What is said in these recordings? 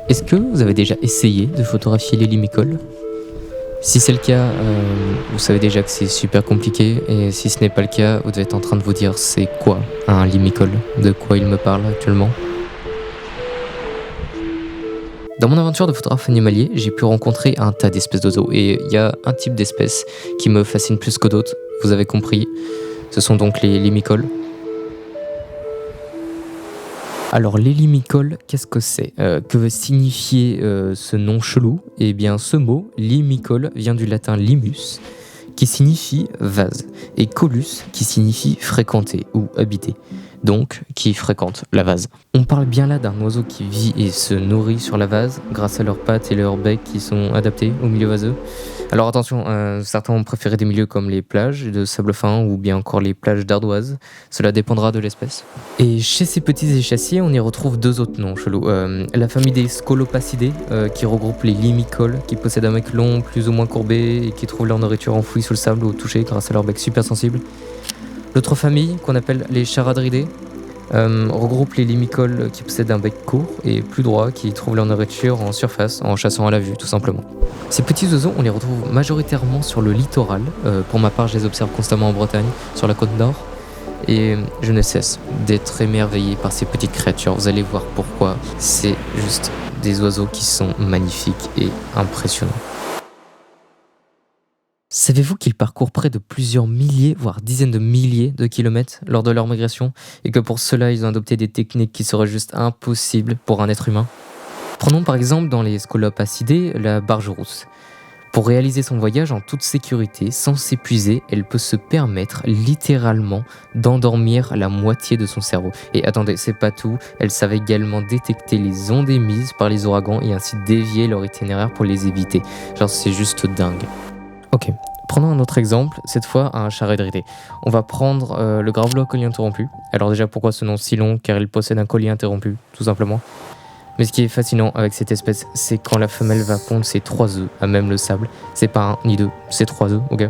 Est-ce que vous avez déjà essayé de photographier les limicoles? Si c'est le cas, vous savez déjà que c'est super compliqué et si ce n'est pas le cas, vous devez être en train de vous dire: «C'est quoi un limicole? De quoi il me parle actuellement?» Dans mon aventure de photographe animalier, j'ai pu rencontrer un tas d'espèces d'oiseaux et il y a un type d'espèce qui me fascine plus que d'autres, vous avez compris, ce sont donc les limicoles. Alors les limicoles, qu'est-ce que c'est? Que veut signifier ce nom chelou? Eh bien ce mot, limicole, vient du latin limus, qui signifie vase, et colus, qui signifie fréquenter ou habiter, donc qui fréquente la vase. On parle bien là d'un oiseau qui vit et se nourrit sur la vase, grâce à leurs pattes et leurs becs qui sont adaptés au milieu vaseux. Alors attention, certains ont préféré des milieux comme les plages de sable fin ou bien encore les plages d'ardoise, cela dépendra de l'espèce. Et chez ces petits échassiers, on y retrouve deux autres noms chelous. La famille des Scolopacidae, qui regroupe les limicoles, qui possèdent un bec long, plus ou moins courbé, et qui trouvent leur nourriture enfouie sous le sable ou touchée grâce à leur bec super sensible. L'autre famille, qu'on appelle les Charadridae, regroupe les limicoles qui possèdent un bec court et plus droit, qui trouvent leur nourriture en surface, en chassant à la vue, tout simplement. Ces petits oiseaux, on les retrouve majoritairement sur le littoral. Pour ma part, je les observe constamment en Bretagne, sur la côte nord. Et je ne cesse d'être émerveillé par ces petites créatures. Vous allez voir pourquoi. C'est juste des oiseaux qui sont magnifiques et impressionnants. Savez-vous qu'ils parcourent près de plusieurs milliers, voire dizaines de milliers de kilomètres lors de leur migration et que pour cela, ils ont adopté des techniques qui seraient juste impossibles pour un être humain? Prenons par exemple dans les Scolopacidae la barge rousse. Pour réaliser son voyage en toute sécurité, sans s'épuiser, elle peut se permettre littéralement d'endormir la moitié de son cerveau. Et attendez, c'est pas tout, elle savait également détecter les ondes émises par les ouragans et ainsi dévier leur itinéraire pour les éviter. Genre c'est juste dingue. Ok, prenons un autre exemple, cette fois un charadridé. On va prendre le gravelot à collier interrompu. Alors déjà pourquoi ce nom si long? Car il possède un collier interrompu, tout simplement. Mais ce qui est fascinant avec cette espèce, c'est quand la femelle va pondre ses 3 œufs à même le sable. C'est pas un ni deux, c'est 3 œufs, ok.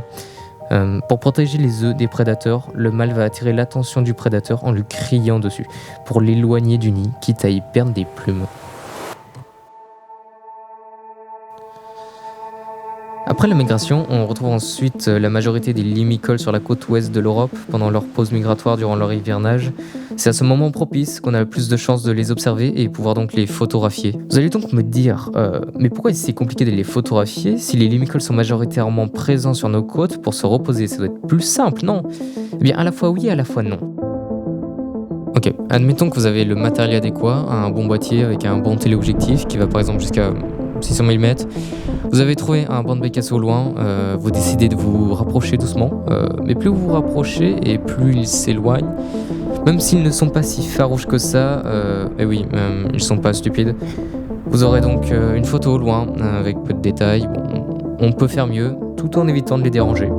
Pour protéger les œufs des prédateurs, le mâle va attirer l'attention du prédateur en lui criant dessus, pour l'éloigner du nid, quitte à y perdre des plumes. Après la migration, on retrouve ensuite la majorité des limicoles sur la côte ouest de l'Europe pendant leur pause migratoire durant leur hivernage. C'est à ce moment propice qu'on a le plus de chances de les observer et pouvoir donc les photographier. Vous allez donc me dire, mais pourquoi est-ce si compliqué de les photographier si les limicoles sont majoritairement présents sur nos côtes pour se reposer? Ça doit être plus simple, non? Eh bien, à la fois oui, à la fois non. Ok, admettons que vous avez le matériel adéquat, un bon boîtier avec un bon téléobjectif qui va par exemple jusqu'à 600 mm. Vous avez trouvé un banc de bécasse au loin, vous décidez de vous rapprocher doucement, mais plus vous vous rapprochez et plus ils s'éloignent. Même s'ils ne sont pas si farouches que ça, et oui, ils sont pas stupides. Vous aurez donc une photo au loin, avec peu de détails. Bon, on peut faire mieux, tout en évitant de les déranger.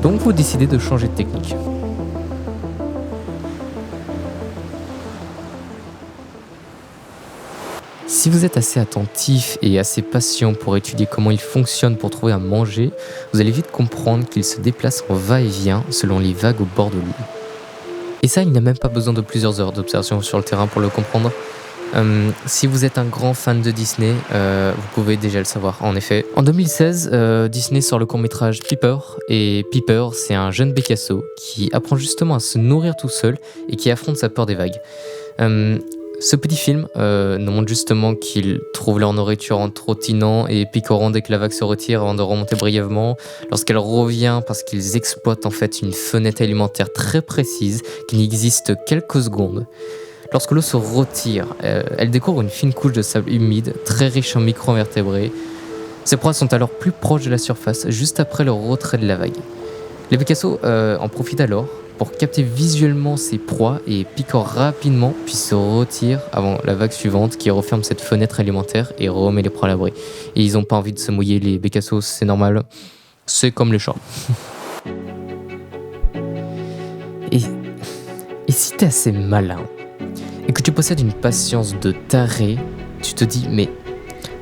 Donc vous décidez de changer de technique. Si vous êtes assez attentif et assez patient pour étudier comment il fonctionne pour trouver à manger, vous allez vite comprendre qu'il se déplace en va-et-vient selon les vagues au bord de l'île. Et ça, il n'y a même pas besoin de plusieurs heures d'observation sur le terrain pour le comprendre. Si vous êtes un grand fan de Disney, vous pouvez déjà le savoir. En effet, en 2016, Disney sort le court-métrage Piper. Et Piper, c'est un jeune bécasso qui apprend justement à se nourrir tout seul et qui affronte sa peur des vagues. Ce petit film nous montre justement qu'ils trouvent leur nourriture en trottinant et picorant dès que la vague se retire avant de remonter brièvement. Lorsqu'elle revient, parce qu'ils exploitent en fait une fenêtre alimentaire très précise qui n'existe quelques secondes. Lorsque l'eau se retire, elle découvre une fine couche de sable humide, très riche en micro-invertébrés. Ces proies sont alors plus proches de la surface, juste après le retrait de la vague. Les bécassos en profitent alors pour capter visuellement ses proies et picorent rapidement, puis se retirent avant la vague suivante qui referme cette fenêtre alimentaire et remet les proies à l'abri. Et ils n'ont pas envie de se mouiller, les bécassos, c'est normal. C'est comme les chats. Et si t'es assez malin et que tu possèdes une patience de taré, tu te dis, mais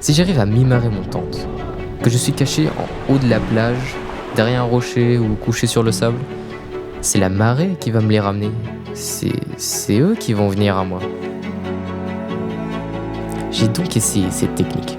si j'arrive à mimer mon tente, que je suis caché en haut de la plage, derrière un rocher ou couché sur le sable, c'est la marée qui va me les ramener. C'est eux qui vont venir à moi. J'ai donc essayé cette technique.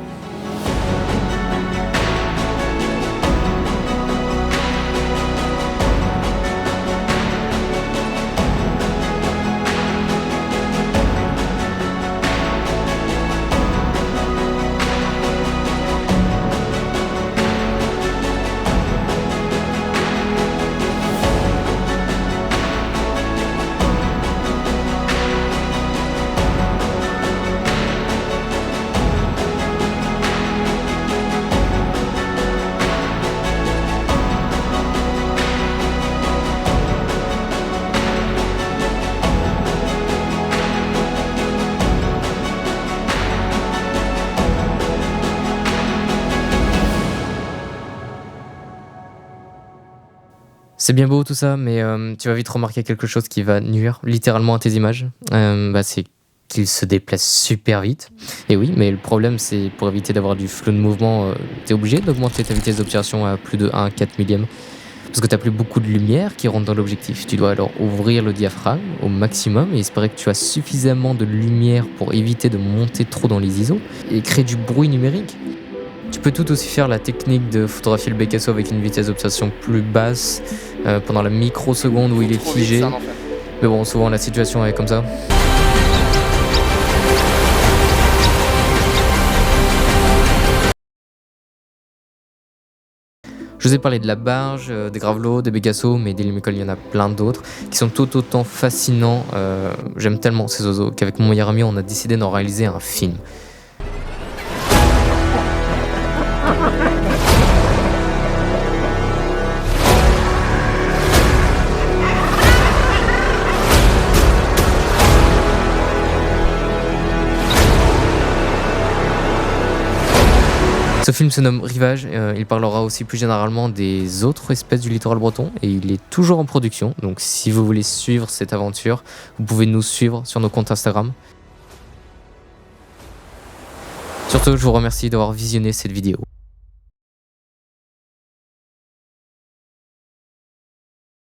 C'est bien beau tout ça, mais tu vas vite remarquer quelque chose qui va nuire littéralement à tes images. C'est qu'ils se déplacent super vite. Et oui, mais le problème, c'est pour éviter d'avoir du flou de mouvement, tu es obligé d'augmenter ta vitesse d'obturation à plus de 1/4 millième. Parce que tu plus beaucoup de lumière qui rentre dans l'objectif. Tu dois alors ouvrir le diaphragme au maximum et espérer que tu as suffisamment de lumière pour éviter de monter trop dans les ISO et créer du bruit numérique. Tu peux tout aussi faire la technique de photographier le Bécasso avec une vitesse d'observation plus basse pendant la microseconde où il est figé. Mais bon, souvent la situation est comme ça. Je vous ai parlé de la barge, des gravelots, des Bécassos, mais des limacoles, il y en a plein d'autres qui sont tout autant fascinants. J'aime tellement ces oiseaux qu'avec mon meilleur ami, on a décidé d'en réaliser un film. Ce film se nomme Rivage, il parlera aussi plus généralement des autres espèces du littoral breton et il est toujours en production, donc si vous voulez suivre cette aventure, vous pouvez nous suivre sur nos comptes Instagram. Surtout, je vous remercie d'avoir visionné cette vidéo.